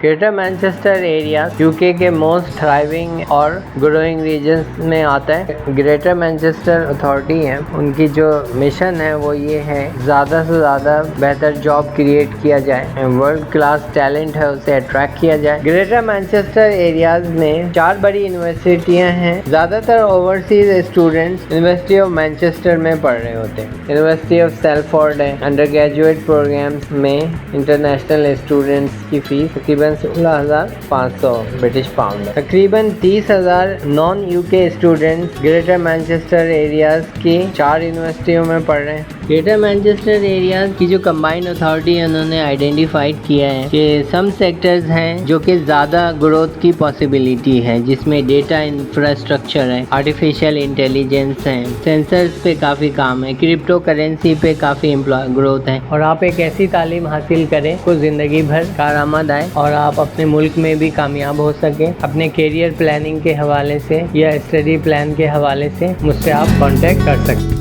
Greater Manchester area UK के most thriving और growing regions में आता है। ग्रेटर मैनचेस्टर अथॉरिटी है, उनकी जो मिशन है वो ये है ज़्यादा से ज़्यादा बेहतर जॉब क्रिएट किया जाए, वर्ल्ड क्लास टैलेंट है उसे अट्रैक्ट किया जाए। ग्रेटर मैनचेस्टर एरियाज में 4 बड़ी यूनिवर्सिटियाँ हैं। ज़्यादातर overseas students university of Manchester में पढ़ रहे होते हैं। यूनिवर्सिटी ऑफ सेल्फोर्ड है। अंडर ग्रेजुएट प्रोग्राम्स में इंटरनेशनल स्टूडेंट्स की फीस तकरीबन 16,500 ब्रिटिश पाउंड है। तकरीबन 30,000 non UK students greater Manchester areas की 4 यूनिवर्सिटियों में पढ़ रहे हैं। ग्रेटर मैनचेस्टर एरियाज की जो कंबाइंड अथॉरिटी है उन्होंने आइडेंटिफाइड किया है कि सम सेक्टर्स हैं जो कि ज़्यादा ग्रोथ की पॉसिबिलिटी है, जिसमें डेटा इंफ्रास्ट्रक्चर है, आर्टिफिशियल इंटेलिजेंस है, सेंसर्स पे काफ़ी काम है, क्रिप्टो करेंसी पे काफ़ी ग्रोथ है। और आप एक ऐसी तालीम हासिल करें को ज़िंदगी भर कारआमद आए और आप अपने मुल्क में भी कामयाब हो सकें। अपने करियर प्लानिंग के हवाले से या स्टडी प्लान के हवाले से मुझसे आप कांटेक्ट कर सकते हैं।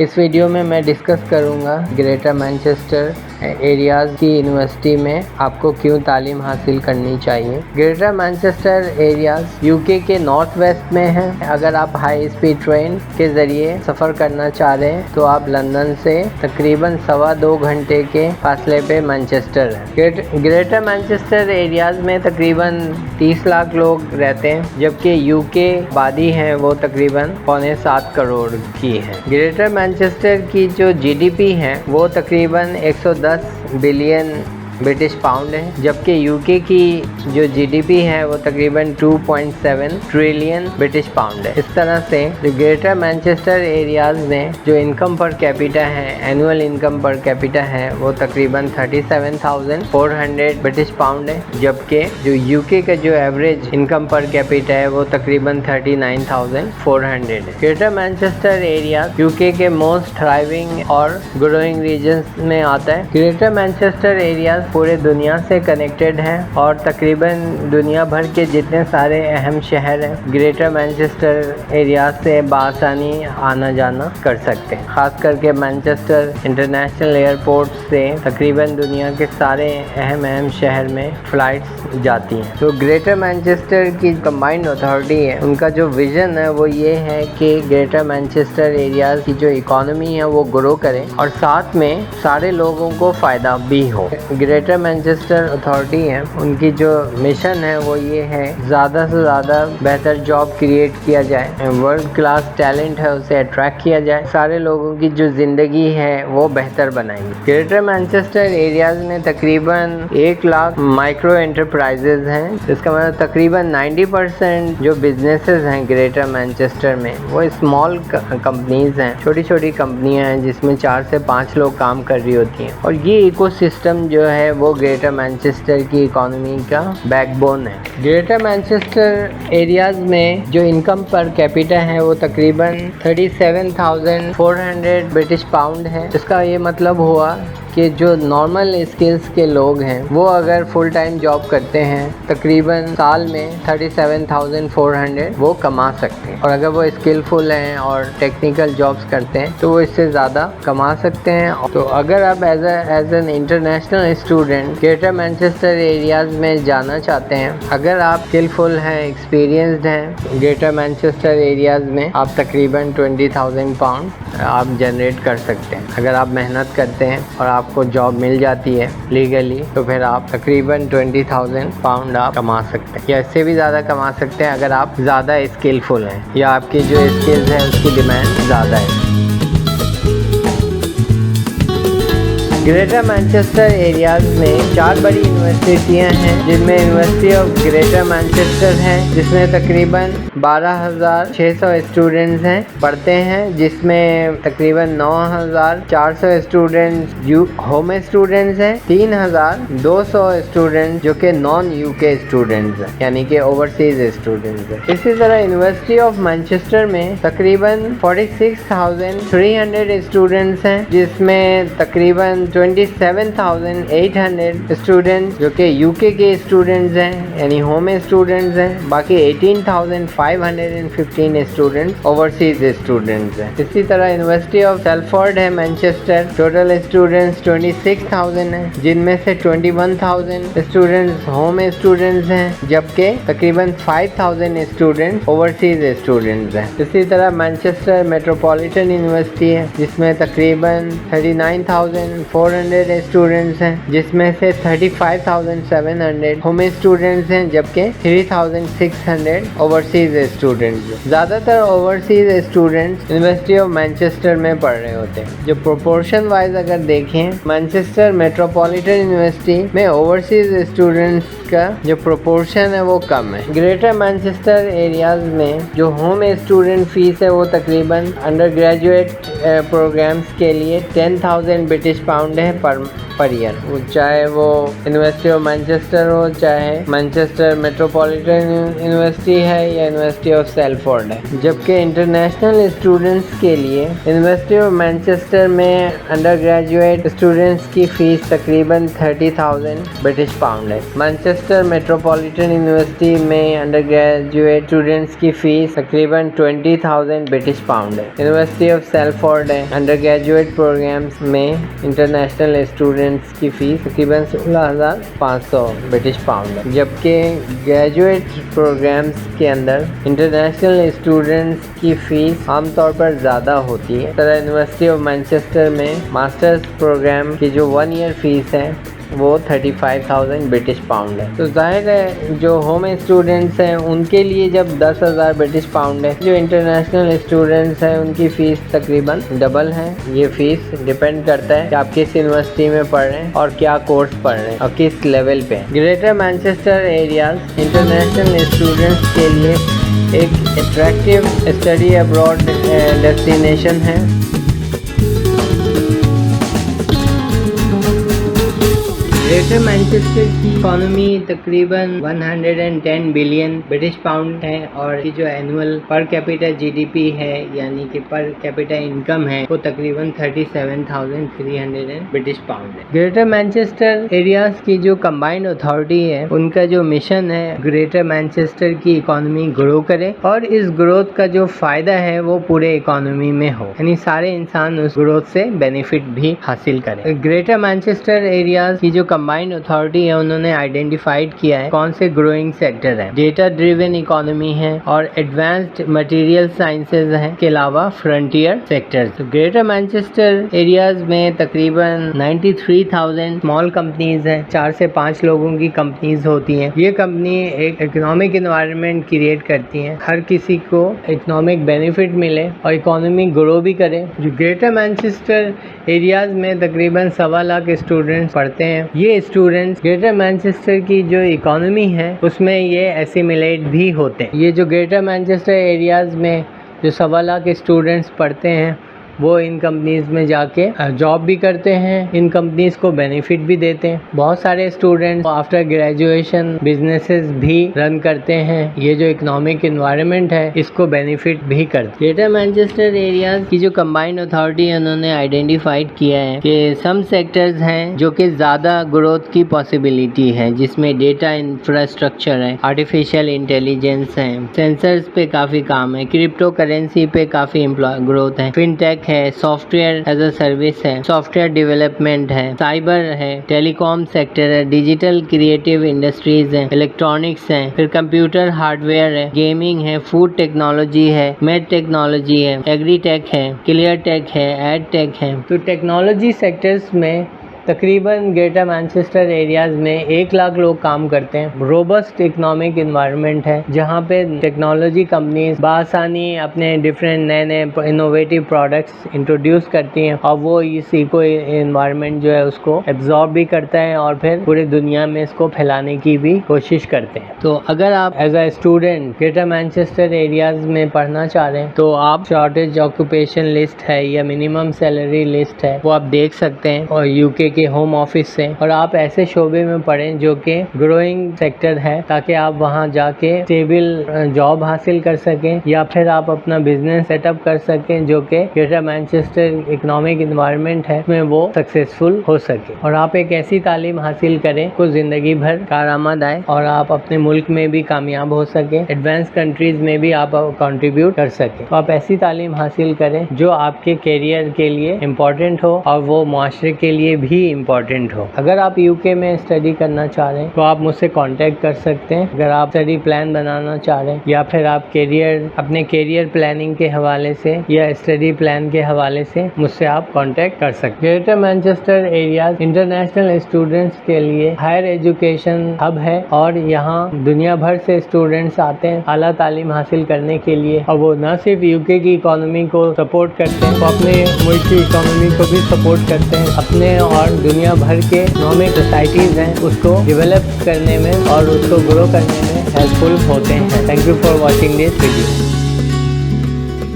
इस वीडियो में मैं डिस्कस करूंगा ग्रेटर मैनचेस्टर एरियाज़ की यूनिवर्सिटी में आपको क्यों तालीम हासिल करनी चाहिए। ग्रेटर मैनचेस्टर एरियाज़ यूके के नॉर्थ वेस्ट में है। अगर आप हाई स्पीड ट्रेन के ज़रिए सफ़र करना चाह रहे हैं तो आप लंदन से तकरीबन 2.25 घंटे के फासले पे मैनचेस्टर है। ग्रेटर मैनचेस्टर एरियाज़ में तकरीबन 30 लाख लोग रहते हैं, जबकि यूके आबादी है वो तकरीबन 6.25 करोड़ की है। ग्रेटर मैनचेस्टर की जो जीडीपी है वो तकरीबन 110 बिलियन ब्रिटिश पाउंड है, जबकि यूके की जो जीडीपी है वो तकरीबन 2.7 ट्रिलियन ब्रिटिश पाउंड है। इस तरह से ग्रेटर मैनचेस्टर एरियाज में जो इनकम पर कैपिटा है, एनुअल इनकम पर कैपिटा है वो तकरीबन 37,400 ब्रिटिश पाउंड है, जबकि जो यूके का जो एवरेज इनकम पर कैपिटा है वो तकरीबन 39,400 है। ग्रेटर मैनचेस्टर एरिया यूके के मोस्ट थ्राइविंग और ग्रोइंग रीजन्स में आता है। ग्रेटर मैनचेस्टर एरिया पूरे दुनिया से कनेक्टेड है और तकरीबन दुनिया भर के जितने सारे अहम शहर हैं ग्रेटर मैनचेस्टर एरिया से बआसानी आना जाना कर सकते हैं। खास करके मैनचेस्टर इंटरनेशनल एयरपोर्ट से तकरीबन दुनिया के सारे अहम शहर में फ़्लाइट्स जाती हैं। तो ग्रेटर मैनचेस्टर की कंबाइंड अथॉरिटी है, उनका जो विज़न है वो ये है कि ग्रेटर मैनचेस्टर एरिया की जो इकॉनमी है वो ग्रो करे और साथ में सारे लोगों को फ़ायदा भी हो। ग्रेटर मैनचेस्टर अथॉरिटी है, उनकी जो मिशन है वो ये है ज़्यादा से ज़्यादा बेहतर जॉब क्रिएट किया जाए, वर्ल्ड क्लास टैलेंट है उसे अट्रैक्ट किया जाए, सारे लोगों की जो ज़िंदगी है वो बेहतर बनाएंगे। ग्रेटर मैनचेस्टर एरियाज में तकरीबन 1 लाख माइक्रो एंटरप्राइजेज हैं, इसका मतलब तकरीबन 90% जो बिजनेसेस हैं ग्रेटर मैनचेस्टर में वो स्मॉल कंपनीज हैं, छोटी छोटी कंपनियां हैं जिसमें 4 से 5 लोग काम कर रही होती हैं। और ये इकोसिस्टम जो है वो ग्रेटर मैनचेस्टर की इकोनॉमी का बैकबोन है। ग्रेटर मैनचेस्टर एरियाज में जो इनकम पर कैपिटा है वो तकरीबन 37,400 ब्रिटिश पाउंड है। इसका ये मतलब हुआ कि जो नॉर्मल स्किल्स के लोग हैं वो अगर फुल टाइम जॉब करते हैं तकरीबन साल में 37,400 वो कमा सकते हैं, और अगर वो स्किलफुल हैं और टेक्निकल जॉब्स करते हैं तो वो इससे ज़्यादा कमा सकते हैं। तो अगर आप as an international student Greater Manchester areas में जाना चाहते हैं, अगर आप स्किलफुल हैं, एक्सपीरियंसड हैं, ग्रेटर मैनचेस्टर एरियाज में आप तकरीबन 20,000 पाउंड आप जनरेट कर सकते हैं। अगर आप मेहनत करते हैं और आपको जॉब मिल जाती है लीगली तो फिर आप तकरीबन 20,000 पाउंड आप कमा सकते हैं, या इससे भी ज़्यादा कमा सकते हैं अगर आप ज़्यादा स्किलफुल हैं या आपकी जो स्किल्स हैं उसकी डिमांड ज़्यादा है। ग्रेटर मैनचेस्टर एरियाज में 4 बड़ी यूनिवर्सिटियां हैं, जिनमें यूनिवर्सिटी ऑफ ग्रेटर मैनचेस्टर है जिसमें तकरीबन 12,600 स्टूडेंट्स हैं पढ़ते हैं, जिसमें तकरीबन 9,400 स्टूडेंट्स होम स्टूडेंट्स हैं, 3,200 स्टूडेंट्स जो कि नॉन यूके स्टूडेंट्स हैं यानी कि ओवरसीज स्टूडेंट्स हैं। इसी तरह यूनिवर्सिटी ऑफ मैनचेस्टर में तकरीबन 46,300 स्टूडेंट्स हैं, जिसमें तकरीबन 27,800 स्टूडेंट्स जो कि यूके के स्टूडेंट्स हैं, यानी होम स्टूडेंट्स हैं। बाकी 18,515 स्टूडेंट्स ओवरसीज स्टूडेंट्स हैं। इसी तरह यूनिवर्सिटी ऑफ सेल्फोर्ड है मैनचेस्टर, टोटल स्टूडेंट्स 26,000 हैं, जिनमें से 21,000 स्टूडेंट्स होम स्टूडेंट्स हैं, जबकि तकरीबन 5,000 स्टूडेंट्स ओवरसीज स्टूडेंट्स हैं। इसी तरह मैनचेस्टर मेट्रोपॉलिटन यूनिवर्सिटी है, जिसमें तकरीबन 39,400 स्टूडेंट्स हैं, जिसमें से 35,700 होम स्टूडेंट्स हैं, जबकि 3,600 ओवरसीज स्टूडेंट्स। ज़्यादातर overseas students university of Manchester में पढ़ रहे होते हैं। जो प्रोपोर्शन वाइज अगर देखें, मैनचेस्टर मेट्रोपॉलिटन यूनिवर्सिटी में ओवरसीज स्टूडेंट्स का जो प्रोपोर्शन है वो कम है। ग्रेटर मैनचेस्टर एरियाज में जो होम स्टूडेंट फीस है वो तकरीबन अंडर ग्रेजुएट प्रोग्राम्स के लिए 10,000 ब्रिटिश पाउंड है पर ईयर, चाहे वो यूनिवर्सिटी ऑफ मैनचेस्टर हो, चाहे मैनचेस्टर मेट्रोपॉलिटन यूनिवर्सिटी है या यूनिवर्सिटी ऑफ सेल्फोर्ड है। जबकि इंटरनेशनल स्टूडेंट्स के लिए यूनिवर्सिटी ऑफ मैनचेस्टर में अंडर ग्रेजुएट स्टूडेंट्स की फ़ीस तकरीबन 30,000 ब्रिटिश पाउंड है। मैनचेस्टर मेट्रोपॉलिटन यूनिवर्सिटी में अंडर ग्रेजुएट स्टूडेंट्स की फ़ीस तकरीबन 20,000 ब्रिटिश पाउंड है। यूनिवर्सिटी ऑफ सेल्फोर्ड है, अंडर ग्रेजुएट प्रोग्राम्स में इंटरनेशनल स्टूडेंट्स की फ़ीस तकरीबन 16,500 ब्रिटिश पाउंड है। जबकि ग्रेजुएट प्रोग्राम्स के अंदर इंटरनेशनल स्टूडेंट्स की फ़ीस आमतौर पर ज़्यादा होती है। तरह यूनिवर्सिटी ऑफ मैनचेस्टर में मास्टर्स प्रोग्राम की जो 1 ईयर फ़ीस है वो 35,000 ब्रिटिश पाउंड है। तो जाहिर है जो होम स्टूडेंट्स हैं उनके लिए जब 10,000 ब्रिटिश पाउंड है, जो इंटरनेशनल स्टूडेंट्स हैं उनकी फ़ीस तकरीबन डबल है। ये फ़ीस डिपेंड करता है कि आप किस यूनिवर्सिटी में पढ़ रहे हैं और क्या कोर्स पढ़ रहे हैं और किस लेवल पे। Greater Manchester areas international students के लिए एक अट्रैक्टिव स्टडी अब्रॉड डेस्टिनेशन है। ग्रेटर मैनचेस्टर की इकॉनमी तकरीबन 110 बिलियन ब्रिटिश पाउंड है और ये जो एनुअल पर कैपिटा जीडीपी है, यानी कि पर कैपिटा इनकम है, वो तकरीबन 37,300 ब्रिटिश पाउंड है। ग्रेटर मैनचेस्टर एरियाज की जो कंबाइंड अथॉरिटी है, उनका जो मिशन है ग्रेटर मैनचेस्टर की इकॉनमी ग्रो करे और इस ग्रोथ का जो फायदा है वो पूरे इकॉनमी में हो, यानी सारे इंसान उस ग्रोथ से बेनिफिट भी हासिल करें। ग्रेटर मैनचेस्टर एरियाज की जो कंबाइंड अथॉरिटी है, उन्होंने आइडेंटिफाइड किया है कौन से ग्रोइंग सेक्टर है। डेटा ड्रिवन इकोनॉमी है और एडवांस्ड मटेरियल साइंसेज है, के अलावा फ्रंटियर सेक्टर्स। तो ग्रेटर मैनचेस्टर एरियाज में तकरीबन 93,000 स्मॉल कंपनीज हैं, 4 से 5 लोगों की कंपनीज होती हैं। ये कंपनी एक इकोनॉमिक एनवायरनमेंट क्रिएट करती हैं, हर किसी को इकोनॉमिक बेनिफिट मिले और इकोनॉमी ग्रो भी करे। जो ग्रेटर मैनचेस्टर एरियाज में तकरीबन 1.25 लाख स्टूडेंट्स पढ़ते हैं। ये स्टूडेंट्स ग्रेटर मैनचेस्टर की जो इकोनॉमी है उसमें ये एसिमिलेट भी होते हैं। ये जो ग्रेटर मैनचेस्टर एरियाज में जो 1.25 लाख स्टूडेंट्स पढ़ते हैं वो इन कंपनीज में जाके जॉब भी करते हैं, इन कंपनीज को बेनिफिट भी देते हैं। बहुत सारे स्टूडेंट्स आफ्टर ग्रेजुएशन बिजनेसेस भी रन करते हैं। ये जो इकोनॉमिक एनवायरनमेंट है इसको बेनिफिट भी करते हैं। ग्रेटर मैनचेस्टर एरियाज की जो कंबाइंड अथॉरिटी है, उन्होंने आइडेंटिफाइड किया है कि सम सेक्टर्स हैं जो कि ज़्यादा ग्रोथ की पॉसिबिलिटी है, जिसमें डेटा इंफ्रास्ट्रक्चर है, आर्टिफिशियल इंटेलिजेंस है, सेंसर्स पे काफ़ी काम है, क्रिप्टो करेंसी पे काफ़ी ग्रोथ है, फिनटेक है, सॉफ्टवेयर एज अ सर्विस है, सॉफ्टवेयर डेवलपमेंट है, साइबर है, टेलीकॉम सेक्टर है, डिजिटल क्रिएटिव इंडस्ट्रीज है, इलेक्ट्रॉनिक्स है, फिर कंप्यूटर हार्डवेयर है, गेमिंग है, फूड टेक्नोलॉजी है, मेड टेक्नोलॉजी है, एग्री टेक है, क्लियर टेक है, एड टेक है। तो टेक्नोलॉजी सेक्टर्स में तकरीबन ग्रेटर मैनचेस्टर एरियाज में 1 लाख लोग काम करते हैं। रोबस्ट इकोनॉमिक एनवायरनमेंट है जहाँ पे टेक्नोलॉजी कंपनीज बआसानी अपने डिफरेंट नए नए इनोवेटिव प्रोडक्ट्स इंट्रोड्यूस करती हैं और वो इस इको एनवायरनमेंट जो है उसको एब्जॉर्ब भी करता है और फिर पूरी दुनिया में इसको फैलाने की भी कोशिश करते हैं। तो अगर आप as a student Greater Manchester areas में पढ़ना चाह रहे हैं तो आप शॉर्टेज ऑक्यूपेशन लिस्ट है या मिनिमम सैलरी लिस्ट है वो आप देख सकते हैं और यूके के होम ऑफिस से, और आप ऐसे शोबे में पढ़ें जो कि ग्रोइंग सेक्टर है, ताकि आप वहां जाके स्टेबल जॉब हासिल कर सकें या फिर आप अपना बिजनेस सेटअप कर सकें जो कि ग्रेटर मैनचेस्टर इकोनॉमिक एनवायरनमेंट है में वो सक्सेसफुल हो सके। और आप एक ऐसी तालीम हासिल करें को जिंदगी भर कारआमद आए और आप अपने मुल्क में भी कामयाब हो सके, एडवांस कंट्रीज में भी आप कंट्रीब्यूट कर सके। तो आप ऐसी तालीम हासिल करें जो आपके करियर के लिए इम्पोर्टेंट हो और वो मुआशरे के लिए भी इम्पोर्टेंट हो। अगर आप यूके में स्टडी करना चाह रहे हैं तो आप मुझसे कांटेक्ट कर सकते हैं। अगर आप स्टडी प्लान बनाना चाह रहे हैं या फिर आप अपने करियर प्लानिंग के हवाले से या स्टडी प्लान के हवाले से मुझसे आप कांटेक्ट कर सकते हैं। Greater Manchester area international students के लिए हायर एजुकेशन हब है और यहाँ दुनिया भर से स्टूडेंट्स आते हैं आला तालीम हासिल करने के लिए, और वो न सिर्फ यूके की इकोनॉमी को सपोर्ट करते हैं, वो अपने मुल्क की इकोनॉमी को भी सपोर्ट करते हैं। अपने और दुनिया भर के इकोनॉमिक सोसाइटीज़ हैं उसको डेवलप करने में और उसको ग्रो करने में हेल्पफुल होते हैं। Thank you for watching this video.